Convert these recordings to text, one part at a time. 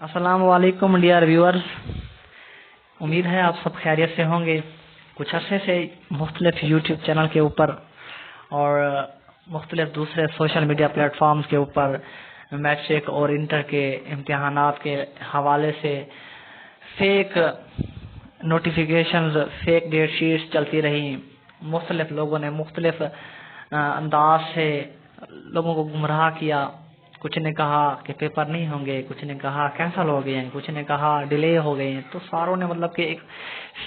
अस्सलाम वालेकुम dear viewers. उम्मीद है आप सब खैरियत से होंगे। कुछ अरसे से मुख्तलिफ यूट्यूब चैनल के ऊपर और मुख्तलिफ दूसरे सोशल मीडिया प्लेटफॉर्म्स के ऊपर मैट्रिक और इंटर के इम्तिहानात के हवाले से fake notifications, fake date sheets चलती रही। मुख्तलिफ लोगों ने मुख्तलिफ अंदाज से लोगों को गुमराह किया। कुछ ने कहा कि पेपर नहीं होंगे, कुछ ने कहा कैंसिल हो गए हैं, कुछ ने कहा डिले हो गए हैं। तो सारों ने मतलब कि एक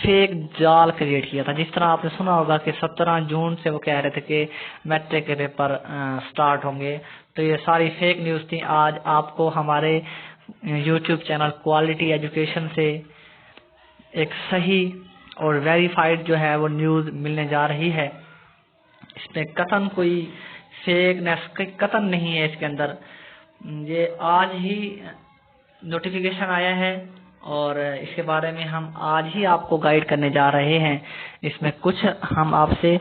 फेक जाल क्रिएट किया था। जिस तरह आपने सुना होगा कि 17 जून से वो कह रहे थे कि मैट्रिक के पेपर स्टार्ट होंगे। तो ये सारी फेक न्यूज़ थी। आज आपको हमारे यूट्यूब चैनल क्वालिटी एजुकेशन से एक सही और वेरीफाइड जो है वो न्यूज़ मिलने जा रही है। इसमें कतन कोई फेकनेस कतन नहीं है इसके अंदर। ये आज ही नोटिफिकेशन आया है और इसके बारे में हम आज ही आपको गाइड करने जा रहे हैं। इसमें कुछ हम आपसे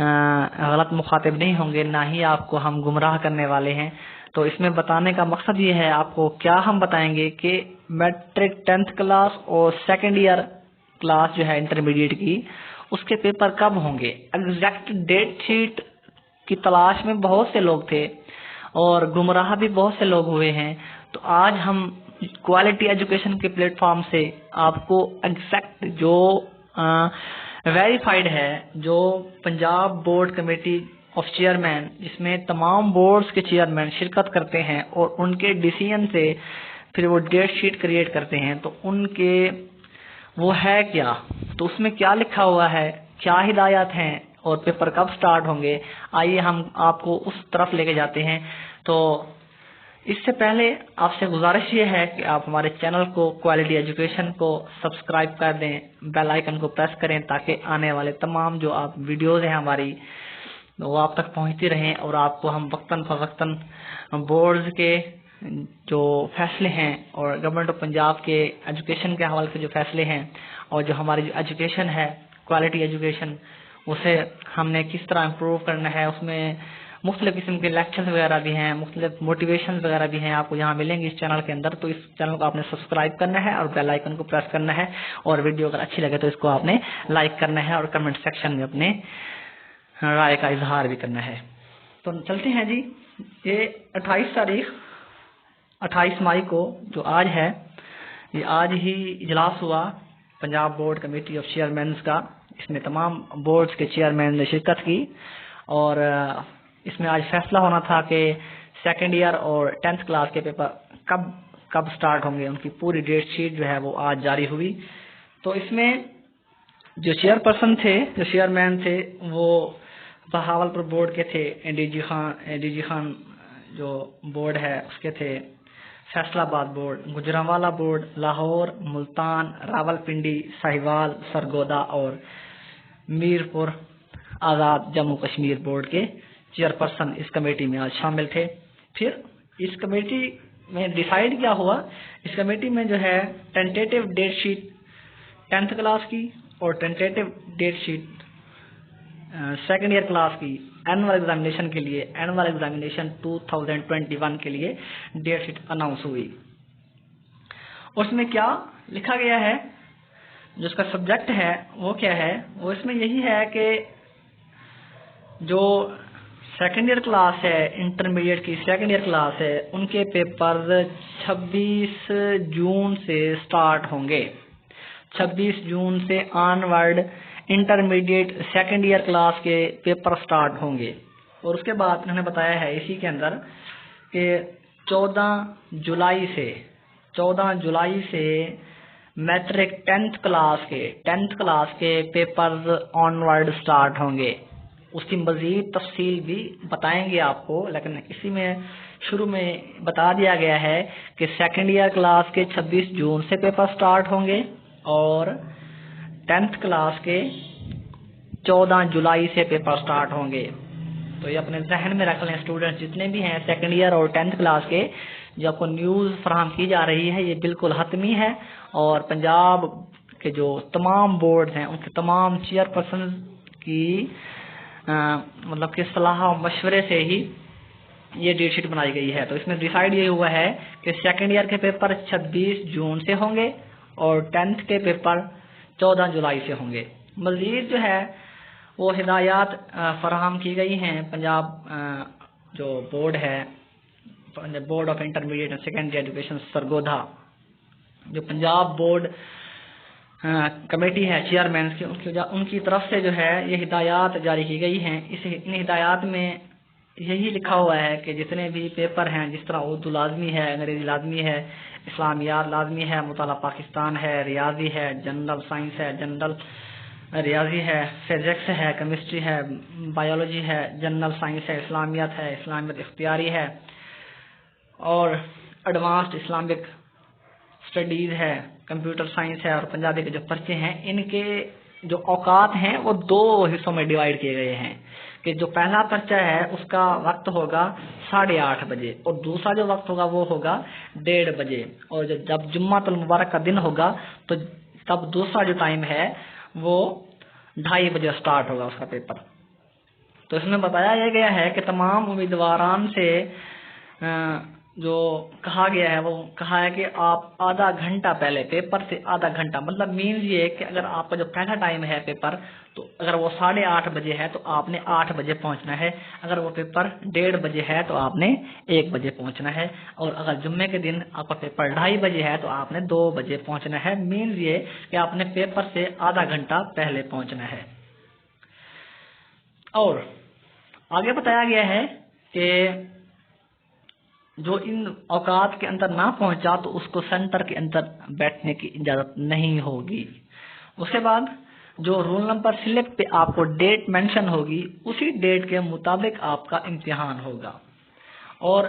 गलत मुखातिब नहीं होंगे, ना ही आपको हम गुमराह करने वाले हैं। तो इसमें बताने का मकसद ये है, आपको क्या हम बताएंगे कि मैट्रिक 10th क्लास और सेकेंड ईयर क्लास जो है इंटरमीडिएट की, उसके पेपर कब होंगे। एग्जैक्ट डेट शीट की तलाश में बहुत से लोग थे और गुमराह भी बहुत से लोग हुए हैं। तो आज हम क्वालिटी एजुकेशन के प्लेटफॉर्म से आपको एग्जैक्ट जो वेरीफाइड है, जो Punjab board committee of chairman, जिसमें तमाम बोर्ड्स के चेयरमैन शिरकत करते हैं और उनके डिसीजन से फिर वो डेट शीट क्रिएट करते हैं, तो उनके वो है क्या, तो उसमें क्या लिखा हुआ है, क्या हिदायत हैं और पेपर कब स्टार्ट होंगे। आइए हम आपको उस तरफ लेके जाते हैं। तो इससे पहले आपसे गुजारिश ये है कि आप हमारे चैनल को क्वालिटी एजुकेशन को सब्सक्राइब कर दें, बेल आइकन को प्रेस करें, ताकि आने वाले तमाम जो आप वीडियोस हैं हमारी वो आप तक पहुंचती रहें और आपको हम वक्तन फवक्तन बोर्ड्स के जो फैसले हैं और गवर्नमेंट ऑफ पंजाब के एजुकेशन के हवाले से जो फैसले हैं और जो हमारी जो एजुकेशन है क्वालिटी एजुकेशन, उसे हमने किस तरह इम्प्रूव करना है, उसमें मुख्तलिफ किस्म के लेक्चर्स वगैरह भी हैं, मुख्तलिफ मोटिवेशन वगैरह भी हैं, आपको यहाँ मिलेंगे इस चैनल के अंदर। तो इस चैनल को आपने सब्सक्राइब करना है और बेल आइकन को प्रेस करना है और वीडियो अगर अच्छी लगे तो इसको आपने लाइक करना है और कमेंट सेक्शन में अपने राय का इजहार भी करना है। तो चलते हैं जी। ये 28 मई को जो आज है, ये आज ही इजलास हुआ Punjab board committee of chairman's का। इसमें तमाम बोर्ड्स के चेयरमैन ने शिरकत की और इसमें आज फैसला होना था कि सेकेंड ईयर और 10th क्लास के पेपर कब स्टार्ट होंगे। उनकी पूरी डेट शीट जो है वो आज जारी हुई। तो इसमें जो चेयरपर्सन थे, जो चेयरमैन थे, वो बहावलपुर बोर्ड के थे, डीजी खान जो बोर्ड है उसके थे, फैसलाबाद बोर्ड, गुजरांवाला बोर्ड, लाहौर, मुल्तान, रावलपिंडी, साहिवाल, सरगोदा और मीरपुर आज़ाद जम्मू कश्मीर बोर्ड के चेयरपर्सन इस कमेटी में आज शामिल थे। फिर इस कमेटी में डिसाइड क्या हुआ, इस कमेटी में जो है tentative date sheet 10th class की और tentative date sheet second year class की एनुअल एग्जामिनेशन के लिए, एनुअल एग्जामिनेशन 2021 के लिए डेट शीट अनाउंस हुई। उसमें क्या लिखा गया है, जो उसका सब्जेक्ट है वो क्या है, वो इसमें यही है कि जो सेकेंड ईयर क्लास है, इंटरमीडिएट की सेकेंड ईयर क्लास है, उनके पेपर 26 जून से स्टार्ट होंगे। 26 जून से onward intermediate second year class के पेपर स्टार्ट होंगे। और उसके बाद उन्होंने बताया है इसी के अंदर कि 14 जुलाई से मैट्रिक 10th क्लास के पेपर ऑनवर्ड स्टार्ट होंगे। उसकी मज़ीद तफसील भी बताएंगे आपको, लेकिन इसी में शुरू में बता दिया गया है कि सेकेंड ईयर क्लास के 26 जून से पेपर स्टार्ट होंगे और 10th क्लास के 14 जुलाई से पेपर स्टार्ट होंगे। तो ये अपने जहन में रख लें स्टूडेंट्स जितने भी हैं सेकेंड ईयर और 10th क्लास के, जो आपको न्यूज़ फराहम की जा रही है ये बिल्कुल हतमी है और पंजाब के जो तमाम बोर्ड हैं उनके तमाम चेयरपर्सन की मतलब कि सलाह और मशवरे से ही یہ ڈیٹ شیٹ بنائی گئی ہے. تو اس میں ڈیسائیڈ یہ ہوا ہے کہ سیکنڈ ایئر کے پیپر 26 جون سے ہوں گے اور 10th کے پیپر 14 جولائی سے ہوں گے. مزید جو ہے وہ ہدایات فراہم کی گئی ہیں پنجاب جو بورڈ ہے، board of intermediate and secondary education Sargodha, جو پنجاب بورڈ کمیٹی ہے چیئرمین کی، ان کی طرف سے جو ہے یہ ہدایات جاری کی گئی ہیں. ان ہدایات میں یہی لکھا ہوا ہے کہ جتنے بھی پیپر ہیں، جس طرح اردو لازمی ہے، انگریزی لازمی ہے، اسلامیات لازمی ہے، مطالعہ پاکستان ہے، ریاضی ہے، جنرل سائنس ہے، جنرل ریاضی ہے، فزکس ہے، کیمسٹری ہے، بایولوجی ہے، جنرل سائنس ہے، اسلامیات ہے، اسلامیات اختیاری ہے اور ایڈوانسڈ اسلامک اسٹڈیز ہے، کمپیوٹر سائنس ہے اور پنجابی کے جو پرچے ہیں، ان کے جو اوقات ہیں وہ 2 حصوں میں ڈیوائیڈ کیے گئے ہیں کہ جو پہلا پرچہ ہے اس کا وقت ہوگا 8:30 بجے اور دوسرا جو وقت ہوگا وہ ہوگا 1:30 بجے. اور جب جمعہ المبارک کا دن ہوگا تو تب دوسرا جو ٹائم ہے وہ 2:30 بجے سٹارٹ ہوگا اس کا پیپر. تو اس میں بتایا یہ گیا ہے کہ تمام امیدواران سے جو کہا گیا ہے وہ کہا ہے کہ آپ آدھا گھنٹہ پہلے، پیپر سے آدھا گھنٹہ، مطلب مینز یہ کہ اگر آپ کا جو پہلا ٹائم ہے پیپر، تو اگر وہ 8:30 بجے ہے تو آپ نے 8 بجے پہنچنا ہے. اگر وہ پیپر 1:30 بجے ہے تو آپ نے 1 بجے پہنچنا ہے. اور اگر جمعے کے دن آپ کا پیپر 2:30 بجے ہے تو آپ نے 2 بجے پہنچنا ہے. مینز یہ کہ آپ نے پیپر سے آدھا گھنٹہ پہلے پہنچنا ہے. اور آگے بتایا گیا ہے کہ جو ان اوقات کے اندر نہ پہنچا تو اس کو سینٹر کے اندر بیٹھنے کی اجازت نہیں ہوگی. اس کے بعد جو رول نمبر سلپ پہ آپ کو ڈیٹ مینشن ہوگی اسی ڈیٹ کے مطابق آپ کا امتحان ہوگا. اور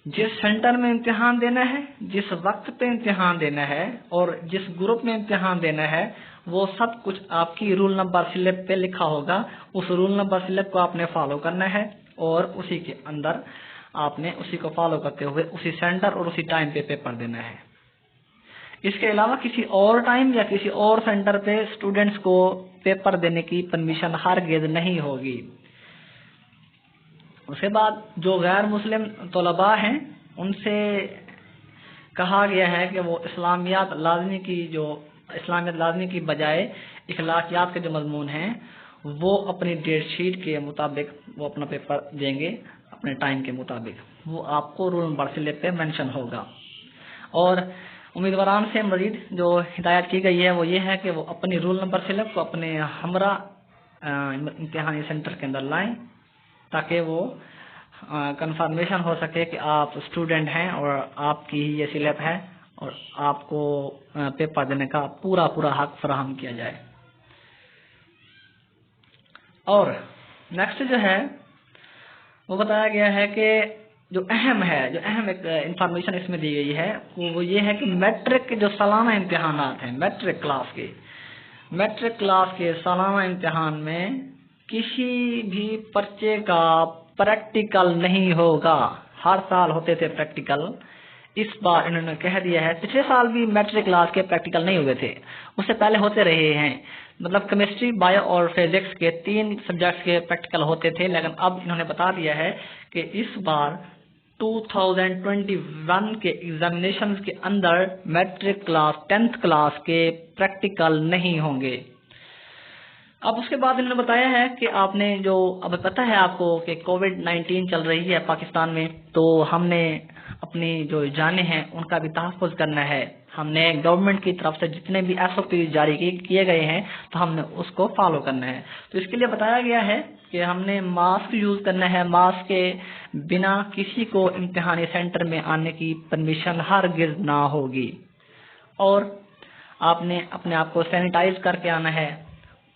جس سینٹر میں امتحان دینا ہے، جس وقت پہ امتحان دینا ہے اور جس گروپ میں امتحان دینا ہے، وہ سب کچھ آپ کی رول نمبر سلپ پہ لکھا ہوگا. اس رول نمبر سلپ کو آپ نے فالو کرنا ہے اور اسی کے اندر آپ نے اسی کو فالو کرتے ہوئے اسی سینٹر اور اسی ٹائم پہ پیپر دینا ہے. اس کے علاوہ کسی اور ٹائم یا کسی اور سینٹر پہ اسٹوڈینٹس کو پیپر دینے کی پرمیشن ہرگز نہیں ہوگی. اس کے بعد جو غیر مسلم طلباء ہیں ان سے کہا گیا ہے کہ وہ اسلامیات لازمی کی بجائے اخلاقیات کے جو مضمون ہیں وہ اپنی ڈیٹ شیٹ کے مطابق وہ اپنا پیپر دیں گے اپنے ٹائم کے مطابق. وہ آپ کو رول نمبر سلپ پہ مینشن ہوگا. اور امیدواران سے مزید جو ہدایت کی گئی ہے وہ یہ ہے کہ وہ اپنی رول نمبر سلپ کو اپنے ہمراہ امتحانی سینٹر کے اندر لائیں تاکہ وہ کنفرمیشن ہو سکے کہ آپ اسٹوڈنٹ ہیں اور آپ کی ہی یہ سلپ ہے اور آپ کو پیپر دینے کا پورا حق فراہم کیا جائے. اور نیکسٹ جو ہے وہ بتایا گیا ہے کہ جو اہم ایک انفارمیشن اس میں دی گئی ہے وہ یہ ہے کہ میٹرک کے جو سالانہ امتحانات ہیں، میٹرک کلاس کے سالانہ امتحان میں کسی بھی پرچے کا پریکٹیکل نہیں ہوگا. ہر سال ہوتے تھے پریکٹیکل، اس بار انہوں نے کہہ دیا ہے. پچھلے سال بھی میٹرک کلاس کے پریکٹیکل نہیں ہوئے تھے، اس سے پہلے ہوتے رہے ہیں. مطلب کیمسٹری، بایو اور فزکس کے 3 سبجیکٹس کے پریکٹیکل ہوتے تھے، لیکن اب انہوں نے بتا دیا ہے کہ اس بار 2021 کے ایگزامینیشن کے اندر میٹرک کلاس 10th کلاس کے پریکٹیکل نہیں ہوں گے. اب اس کے بعد انہوں نے بتایا ہے کہ آپ نے جو اب پتہ ہے آپ کو کہ کووڈ-19 چل رہی ہے پاکستان میں، تو ہم نے اپنی جو جانیں ہیں ان کا بھی تحفظ کرنا ہے. ہم نے گورنمنٹ کی طرف سے جتنے بھی SOP جاری کیے گئے ہیں تو ہم نے اس کو فالو کرنا ہے. تو اس کے لیے بتایا گیا ہے کہ ہم نے ماسک یوز کرنا ہے. ماسک کے بنا کسی کو امتحانی سینٹر میں آنے کی پرمیشن ہرگز نہ ہوگی. اور آپ نے اپنے آپ کو سینیٹائز کر کے آنا ہے.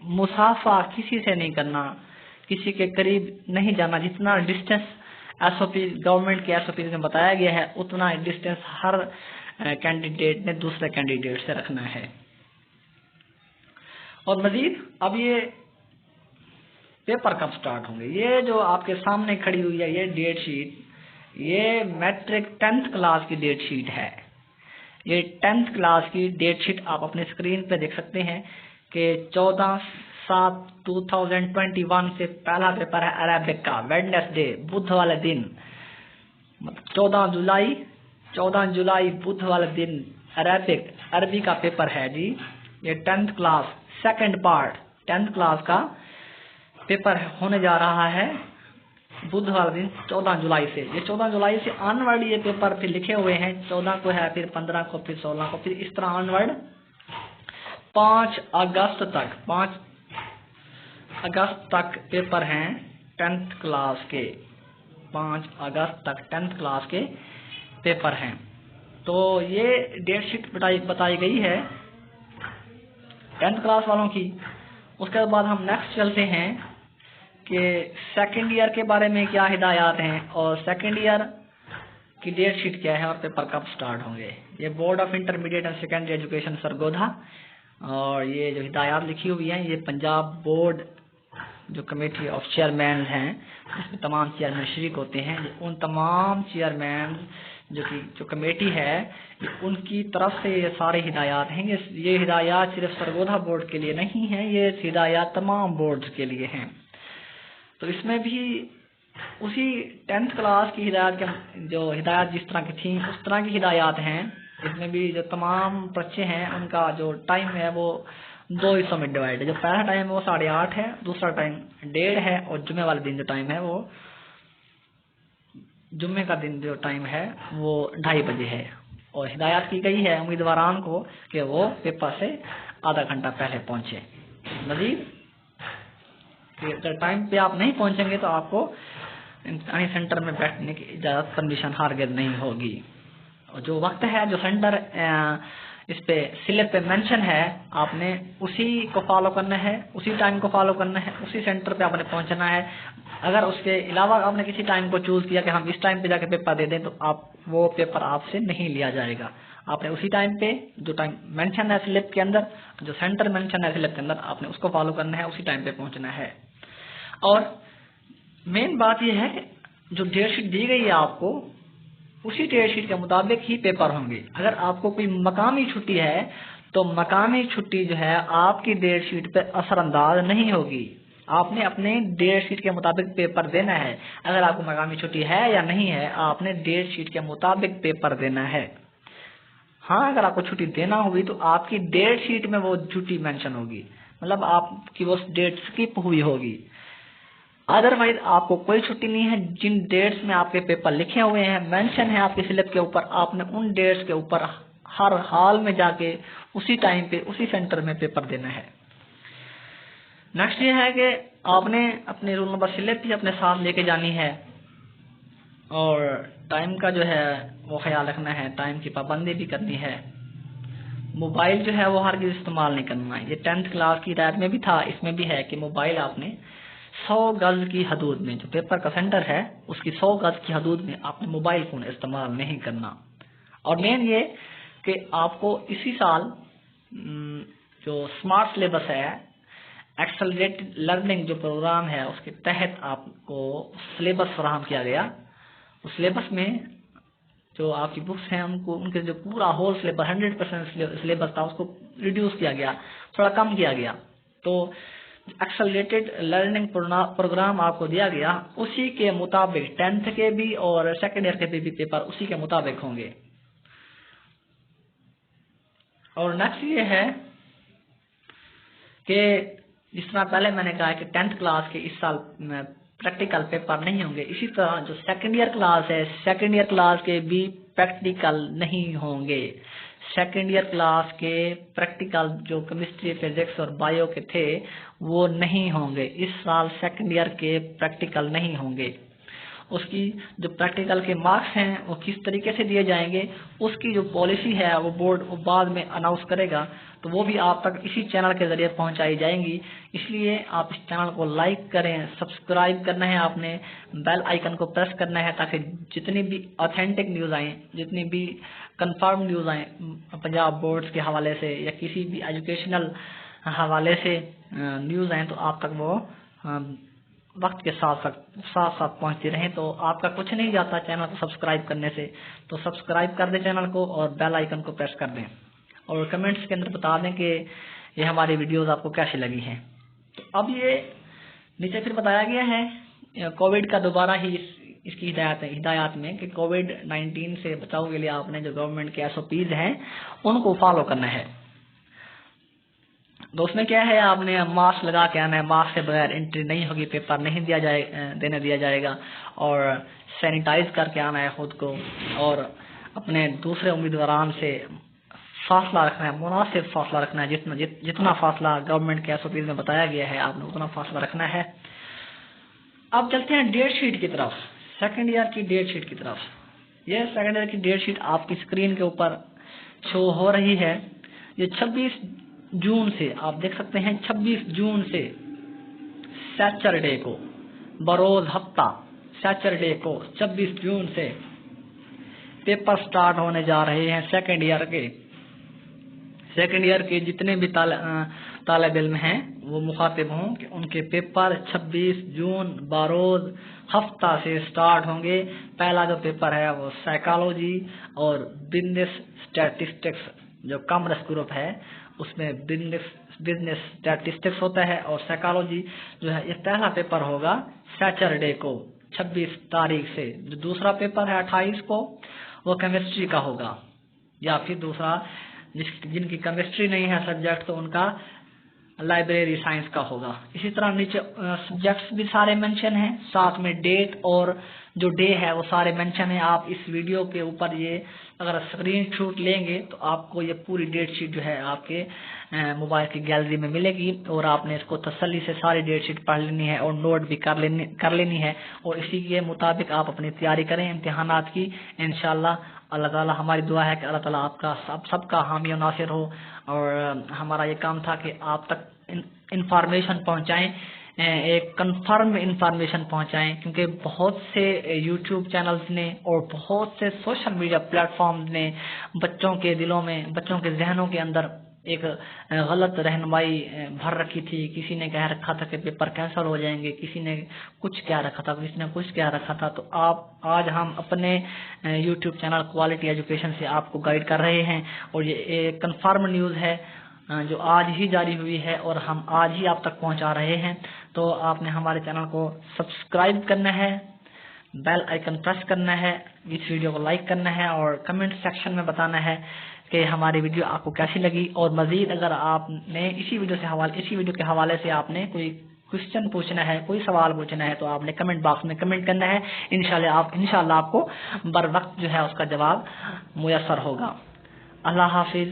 مسافہ کسی سے نہیں کرنا، کسی کے قریب نہیں جانا. جتنا ڈسٹینس SOP گورنمنٹ کے SOP میں بتایا گیا ہے اتنا ڈسٹینس ہر کینڈیڈیٹ نے دوسرے کینڈیڈیٹ سے رکھنا ہے. اور مزید اب یہ پیپر کب سٹارٹ ہوں گے، یہ جو آپ کے سامنے کھڑی ہوئی ہے یہ ڈیٹ شیٹ، یہ میٹرک 10th کلاس کی ڈیٹ شیٹ ہے. یہ 10th کلاس کی ڈیٹ شیٹ آپ اپنے اسکرین پہ دیکھ سکتے ہیں کہ 14 7/7/2021 से पहला पेपर है अरेबिक का, वेडनेसडे बुध वाले दिन, 14 जुलाई बुध वाले दिन अरेबिक अरबी का पेपर है जी। ये 10th class second part 10th class का पेपर होने जा रहा है बुध वाले दिन 14 जुलाई से। ये 14 जुलाई से ऑनवर्ड ये पेपर फिर लिखे हुए हैं, 14 को है, फिर 15 को, फिर 16 को, फिर इस तरह ऑनवर्ड 5 अगस्त तक पेपर हैं 10th क्लास के। 5 अगस्त तक 10th क्लास के पेपर हैं। तो ये डेट शीट बताई गई है 10th क्लास वालों की। उसके बाद हम नेक्स्ट चलते हैं कि सेकेंड ईयर के बारे में क्या हिदायत हैं और सेकेंड ईयर की डेट शीट क्या है और पेपर कब स्टार्ट होंगे। ये board of intermediate and secondary education Sargodha, और ये जो हिदायत लिखी हुई हैं ये पंजाब बोर्ड जो कमेटी ऑफ चेयरमैन हैं, इसमें तमाम चेयरमैन शरीक होते हैं। उन तमाम चेयरमैन जो कमेटी है उनकी तरफ से ये सारे हिदायत हैं। ये हिदायत सिर्फ सरगोधा बोर्ड के लिए नहीं है, ये हिदायत तमाम बोर्ड के लिए हैं। तो इसमें भी उसी 10th क्लास की हिदायत जिस तरह की थी उस तरह की हिदायत हैं। इसमें भी जो तमाम बच्चे हैं उनका जो टाइम है वो 2 हिस्सों में डिवाइड है। जो पहला टाइम है वो 8:30 है, दूसरा टाइम 1:30 है, और जुम्मे वाले दिन जो टाइम है वो जुम्मे का दिन जो टाइम है वो 2:30 बजे है। और हिदायत की गई है उम्मीदवारान को कि वो पेपर से आधा घंटा पहले पहुंचे। मजीद अगर टाइम पे आप नहीं पहुंचेंगे तो आपको इम्तिहानी सेंटर में बैठने की इजाज़त परमिशन हरगिज़ नहीं होगी। और जो वक्त है जो सेंटर इस पे स्लिप पे मेंशन है आपने उसी को फॉलो करना है, उसी टाइम को फॉलो करना है, उसी सेंटर पे आपने पहुंचना है। अगर उसके अलावा आपने किसी टाइम को चूज किया कि हम इस टाइम पे जाके पेपर दे दें तो वो पेपर आपसे नहीं लिया जाएगा। आपने उसी टाइम पे जो टाइम मेंशन है स्लिप के अंदर, जो सेंटर मेंशन है स्लिप के अंदर, आपने उसको फॉलो करना है, उसी टाइम पे पहुंचना है। और मेन बात यह है जो डेट शीट दी गई है आपको उसी डेट शीट के मुताबिक ही पेपर होंगे। अगर आपको कोई मकामी छुट्टी है तो मकामी छुट्टी जो है आपकी डेट शीट पे असरअंदाज नहीं होगी। आपने अपने डेट शीट के मुताबिक पेपर देना है। अगर आपको मकामी छुट्टी है या नहीं है, आपने डेट शीट के मुताबिक पेपर देना है। हाँ, अगर आपको छुट्टी देना होगी तो आपकी डेट शीट में वो छुट्टी मेंशन होगी, मतलब आपकी वो डेट स्किप हुई होगी। अदरवाइज आपको कोई छुट्टी नहीं है। जिन डेट्स में आपके पेपर लिखे हुए हैं, मेंशन है आपके स्लिप के ऊपर, आपने उन डेट्स के ऊपर हर हाल में जाके उसी टाइम पे उसी सेंटर में पेपर देना है। नेक्स्ट ये है कि आपने अपने रोल नंबर स्लिप भी अपने साथ लेके जानी है और टाइम का जो है वो ख्याल रखना है, टाइम की पाबंदी भी करनी है। मोबाइल जो है वो हरगिज़ इस्तेमाल नहीं करना है। ये 10th क्लास की हिदायत में भी था, इसमें भी है कि मोबाइल आपने 100 गज की हदूद में, जो पेपर का सेंटर है उसकी 100 गज की हदूद में आपने मोबाइल फोन इस्तेमाल नहीं करना। और मेन ये कि आपको इसी साल जो स्मार्ट सिलेबस है, एक्सेलरेटेड लर्निंग जो प्रोग्राम है, उसके तहत आपको सिलेबस फराहम किया गया। उस सिलेबस में जो आपकी बुक्स हैं उनके जो पूरा होल सिलेबस 100% सिलेबस था उसको रिड्यूस किया गया, थोड़ा कम किया गया। तो एक्सेलरेटेड लर्निंग प्रोग्राम आपको दिया गया, उसी के मुताबिक 10th के भी और सेकेंड ईयर के भी पेपर उसी के मुताबिक होंगे। और नेक्स्ट ये है कि जिस तरह पहले मैंने कहा कि 10th क्लास के इस साल प्रैक्टिकल पेपर नहीं होंगे, इसी तरह जो सेकेंड ईयर क्लास है, सेकेंड ईयर क्लास के भी प्रैक्टिकल नहीं होंगे। सेकेंड ईयर क्लास के प्रैक्टिकल जो केमिस्ट्री, फिजिक्स और बायो के थे वो नहीं होंगे। इस साल सेकेंड ईयर के प्रैक्टिकल नहीं होंगे। उसकी जो प्रैक्टिकल के मार्क्स हैं वो किस तरीके से दिए जाएंगे, उसकी जो पॉलिसी है वो बोर्ड बाद में अनाउंस करेगा, तो वो भी आप तक इसी चैनल के जरिए पहुंचाई जाएंगी। इसलिए आप इस चैनल को लाइक करें, सब्सक्राइब करना है, आपने बेल आइकन को प्रेस करना है ताकि जितनी भी ऑथेंटिक न्यूज़ आए, जितनी भी कंफर्म न्यूज़ आए पंजाब बोर्ड्स के हवाले से या किसी भी एजुकेशनल हवाले से न्यूज़ आए तो आप तक वो वक्त के साथ साथ पहुंचती रहें। तो आपका कुछ नहीं जाता चैनल को सब्सक्राइब करने से, तो सब्सक्राइब कर दें चैनल को और बेल आइकन को प्रेस कर दें और कमेंट्स के अंदर बता दें कि ये हमारी वीडियोस आपको कैसी लगी हैं। تو اب یہ نیچے پھر بتایا گیا ہے کووڈ کا دوبارہ ہی اس کی ہدایات میں کہ کووڈ-19 سے بچاؤ کے لیے آپ نے جو گورنمنٹ کے SOPs ہیں ان کو فالو کرنا ہے. تو اس میں کیا ہے، آپ نے ماسک لگا کے آنا ہے، ماسک کے بغیر انٹری نہیں ہوگی، پیپر نہیں دینے دیا جائے گا، اور سینیٹائز کر کے آنا ہے خود کو، اور اپنے دوسرے امیدواران سے فاصلہ رکھنا ہے، مناسب فاصلہ رکھنا ہے، جتنا فاصلہ گورنمنٹ کے SOPs میں بتایا گیا ہے آپ نے اتنا فاصلہ رکھنا ہے. اب چلتے ہیں ڈیٹ شیٹ کی طرف، سیکنڈ ایئر کی ڈیٹ شیٹ کی طرف. یہ سیکنڈ ایئر کی ڈیٹ شیٹ آپ کی اسکرین کے اوپر شو ہو رہی ہے. یہ 26 جون سے آپ دیکھ سکتے ہیں، 26 جون سے سیچرڈے کو، بروز ہفتہ سیچرڈے کو 26 جون سے پیپر سٹارٹ ہونے جا رہے ہیں. سیکنڈ ایئر کے جتنے بھی طالب علم ہیں وہ مخاطب ہوں کہ ان کے پیپر 26 جون بروز ہفتہ سے سٹارٹ ہوں گے. پہلا جو پیپر ہے وہ سائیکالوجی اور بزنس اسٹیٹسٹکس، جو کامرس گروپ ہے اس میں بزنس اسٹیٹسٹکس ہوتا ہے، اور سائیکالوجی جو ہے یہ پہلا پیپر ہوگا سیچرڈے کو 26 تاریخ سے. جو دوسرا پیپر ہے 28 کو وہ کیمسٹری کا ہوگا، یا پھر دوسرا جن کی کیمسٹری نہیں ہے سبجیکٹ تو ان کا لائبریری سائنس کا ہوگا. اسی طرح نیچے سبجیکٹس بھی سارے مینشن ہیں، ساتھ میں ڈیٹ اور جو ڈے ہے وہ سارے مینشن ہیں. آپ اس ویڈیو کے اوپر یہ اگر اسکرین شاٹ لیں گے تو آپ کو یہ پوری ڈیٹ شیٹ جو ہے آپ کے موبائل کی گیلری میں ملے گی، اور آپ نے اس کو تسلی سے ساری ڈیٹ شیٹ پڑھ لینی ہے اور نوٹ بھی کر لینی ہے، اور اسی کے مطابق آپ اپنی تیاری کریں امتحانات کی. انشاءاللہ اللہ تعالیٰ، ہماری دعا ہے کہ اللہ تعالیٰ آپ کا سب کا حامی و ناصر ہو. اور ہمارا یہ کام تھا کہ آپ تک انفارمیشن پہنچائیں، ایک کنفرم انفارمیشن پہنچائیں، کیونکہ بہت سے یوٹیوب چینلز نے اور بہت سے سوشل میڈیا پلیٹ فارمز نے بچوں کے دلوں میں، بچوں کے ذہنوں کے اندر ایک غلط رہنمائی بھر رکھی تھی. کسی نے کہہ رکھا تھا کہ پیپر کینسل ہو جائیں گے، کسی نے کچھ کہہ رکھا تھا، کسی نے کچھ کہہ رکھا تھا. تو آج ہم اپنے یوٹیوب چینل کوالٹی ایجوکیشن سے آپ کو گائیڈ کر رہے ہیں، اور یہ ایک کنفرم نیوز ہے جو آج ہی جاری ہوئی ہے اور ہم آج ہی آپ تک پہنچا رہے ہیں. تو آپ نے ہمارے چینل کو سبسکرائب کرنا ہے، بیل آئیکن پریس کرنا ہے، اس ویڈیو کو لائک کرنا ہے، اور کمنٹ سیکشن میں بتانا ہے کہ ہماری ویڈیو آپ کو کیسی لگی. اور مزید اگر آپ نے اسی ویڈیو کے حوالے سے آپ نے کوئی کوشچن پوچھنا ہے، کوئی سوال پوچھنا ہے، تو آپ نے کمنٹ باکس میں کمنٹ کرنا ہے. انشاءاللہ آپ کو بر وقت جو ہے اس کا جواب میسر ہوگا. اللہ حافظ.